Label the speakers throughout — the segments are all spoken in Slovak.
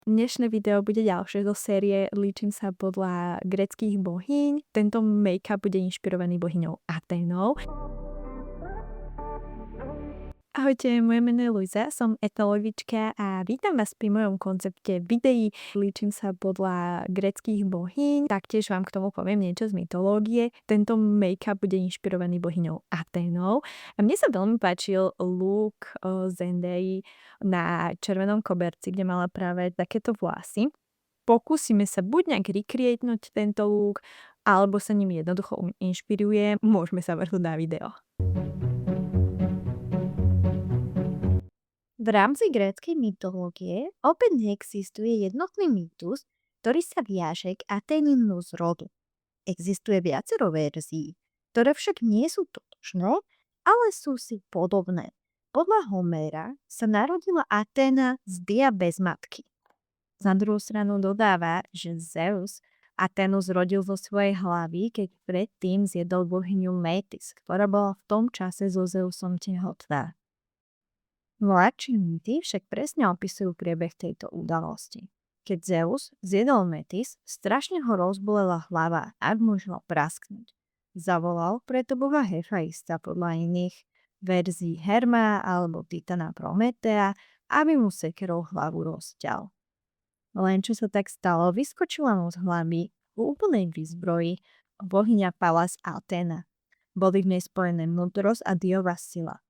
Speaker 1: Dnešné video bude ďalšie zo série Líčim sa podľa gréckych bohyň. Tento make-up bude inšpirovaný bohyňou Aténou. Ahojte, moje meno je Luisa, som etnologička a vítam vás pri mojom koncepte videí Líčim sa podľa gréckych bohyň. Taktiež vám k tomu poviem niečo z mytológie. Tento make-up bude inšpirovaný bohyňou Aténou. A mne sa veľmi páčil look Zendai na červenom koberci, kde mala práve takéto vlasy. Pokúsime sa buď nejak recreatenúť tento look, alebo sa ním jednoducho inšpiruje. Môžeme sa vrhnúť na video.
Speaker 2: V rámci gréckej mytológie opäť neexistuje jednotný mýtus, ktorý sa viaže k Aténinnu zrodu. Existuje viacero verzií, ktoré však nie sú totožné, ale sú si podobné. Podľa Homéra sa narodila Aténa z Dia bez matky. Na druhú stranu dodáva, že Zeus Aténu zrodil zo svojej hlavy, keď predtým zjedol bohyňu Métis, ktorá bola v tom čase so Zeusom tehotná. Mladšie mýty však presne opisujú priebeh tejto udalosti. Keď Zeus zjedol Métis, strašne ho rozbolela hlava a môžel prasknúť. Zavolal preto boha Hefaista podľa iných verzií Herma alebo Titana Prometea, aby mu sekerou hlavu rozťal. Len čo sa tak stalo, vyskočila mu z hlavy v úplnej výzbroji bohyňa Pallas Aténa. Boli v nej spojené múdrosť a diová sila.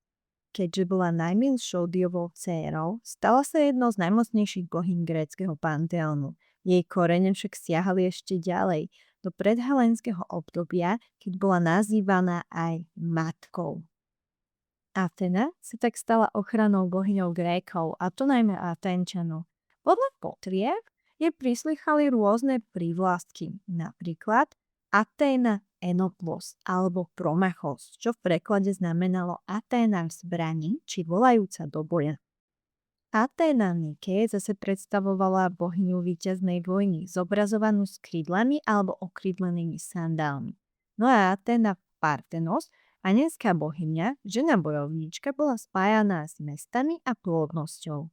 Speaker 2: Keďže bola najmilšou diovou dcérou, stala sa jednou z najmocnejších bohyň gréckeho panteónu. Jej korene však siahali ešte ďalej, do predhelenského obdobia, keď bola nazývaná aj matkou. Aténa sa tak stala ochranou bohyňou Grékov, a to najmä Aténčanov. Podľa potrieb jej prislychali rôzne prívlastky, napríklad Aténa Enoplos alebo Promachos, čo v preklade znamenalo Aténa v zbrani či volajúca do boja. Aténa Nike zase predstavovala bohyňu víťaznej vojny, zobrazovanú s krídlami alebo okrídlenými sandálmi. No a Aténa Parthenos, anenská bohyňa, žena bojovníčka, bola spájaná s mestami a plodnosťou.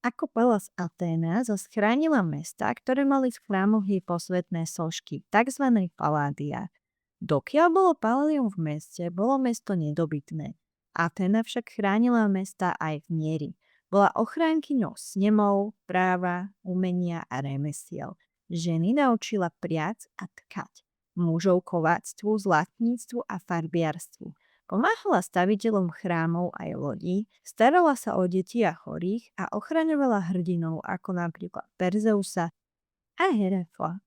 Speaker 2: Ako Pallas Aténa chránila mestá, ktoré mali v chrámoch jej posvetné sošky, tzv. Paládia. Dokiaľ bolo paládium v meste, bolo mesto nedobytné. Aténa však chránila mestá aj v miery. Bola ochránkyňou snemov, práva, umenia a remesiel. Ženy naučila priac a tkať. Mužov kováctvu, zlatníctvu a farbiarstvu. Pomáhala staviteľom chrámov aj lodí, starala sa o deti a chorých a ochraňovala hrdinov ako napríklad Perzeusa a Herakla.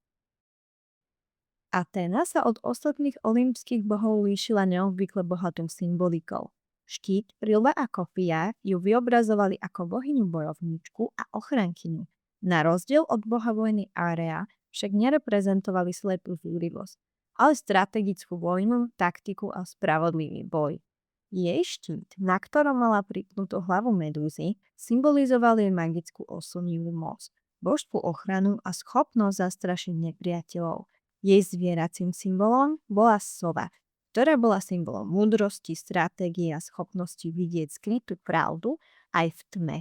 Speaker 2: Aténa sa od ostatných olympských bohov líšila neobvykle bohatou symbolikou. Štít, prilba a kofia ju vyobrazovali ako bohyňu bojovníčku a ochrankyňu. Na rozdiel od boha vojny Area však nereprezentovali slepú zúrivosť, ale strategickú vojnu, taktiku a spravodlivý boj. Jej štít, na ktorom mala pripnutú hlavu medúzy, symbolizoval jej magickú oslnivú moc, božskú ochranu a schopnosť zastrašiť nepriateľov. Jej zvieracím symbolom bola sova, ktorá bola symbolom múdrosti, stratégie a schopnosti vidieť skrytú pravdu aj v tme.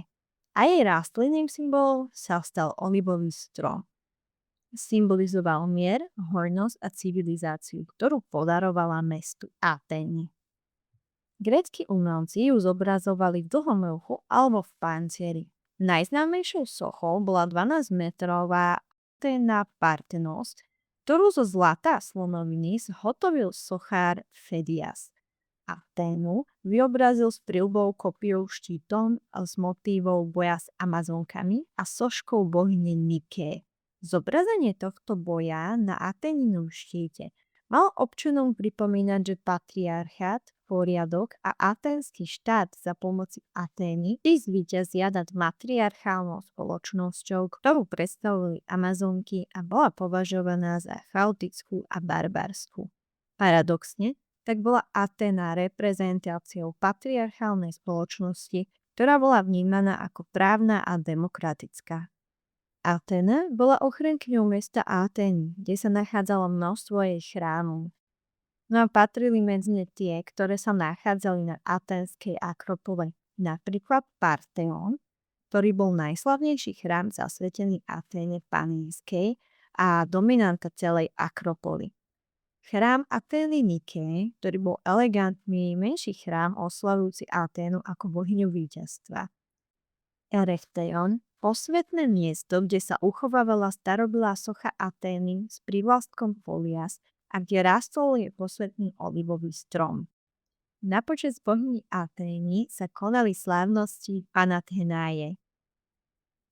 Speaker 2: A jej rastlinným symbolom sa stal olivový strom. Symbolizoval mier, hojnosť a civilizáciu, ktorú podarovala mestu Atény. Grécki umelci ju zobrazovali v dlhom ruchu alebo v pancieri. Najznámejšou sochou bola 12-metrová Aténa Parthenos, ktorú zo zlata a slonoviny zhotovil sochár Fedias. Aténu vyobrazil s prilbou, kopiou, štítom s motívou boja s Amazonkami a soškou bohyne Nike. Zobrazenie tohto boja na Aténinom štíte mal občanom pripomínať, že patriarchát, poriadok a aténsky štát za pomoci Atény zvíťazia nad matriarchálnou spoločnosťou, ktorú predstavovali Amazonky a bola považovaná za chaotickú a barbarskú. Paradoxne, tak bola Aténa reprezentáciou patriarchálnej spoločnosti, ktorá bola vnímaná ako právna a demokratická. Aténa bola ochrankyňou mesta Atény, kde sa nachádzalo množstvo jej chrámov. No a patrili medzi ne tie, ktoré sa nachádzali na aténskej akropole, napríklad Parthenon, ktorý bol najslavnejší chrám zasvetený Aténe Panískej a dominanta celej Akropoly. Chrám Atény Nike, ktorý bol elegantný, menší chrám oslavujúci Aténu ako bohyňu víťazstva. Erechtheion, posvetné miesto, kde sa uchovávala starobylá socha Atény s prívlastkom Polias a kde rástol jej posvetný olivový strom. Na počesť bohyni Atény sa konali slávnosti Panathenáje.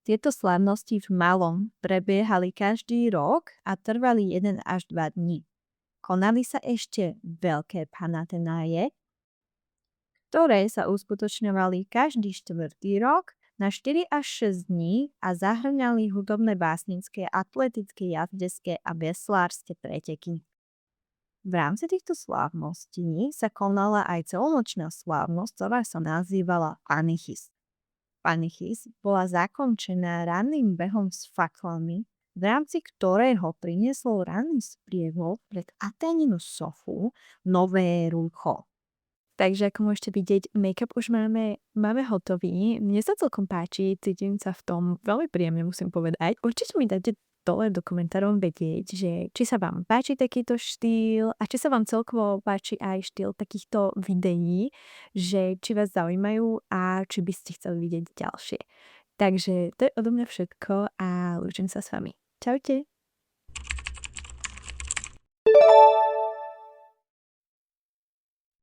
Speaker 2: Tieto slávnosti v malom prebiehali každý rok a trvali 1 až 2 dní. Konali sa ešte veľké Panathenáje, ktoré sa uskutočňovali každý 4. rok na 4 až 6 dní a zahrňali hudobné, básnické, atletické, jazdecké a veslárske preteky. V rámci týchto slávností sa konala aj celonočná slávnosť, ktorá sa nazývala Panichis. Panichis bola zakončená ranným behom s faklami, v rámci ktorého priniesol ranný sprievod pred Aténinu sochu nové rúcho.
Speaker 1: Takže ako môžete vidieť, make-up už máme hotový. Mne sa celkom páči, cítim sa v tom veľmi príjemne, musím povedať. Určite mi dáte dole do komentárov vedieť, že či sa vám páči takýto štýl a či sa vám celkovo páči aj štýl takýchto videí, že či vás zaujímajú a či by ste chceli vidieť ďalšie. Takže to je odo mňa všetko a lúčim sa s vami. Čaute.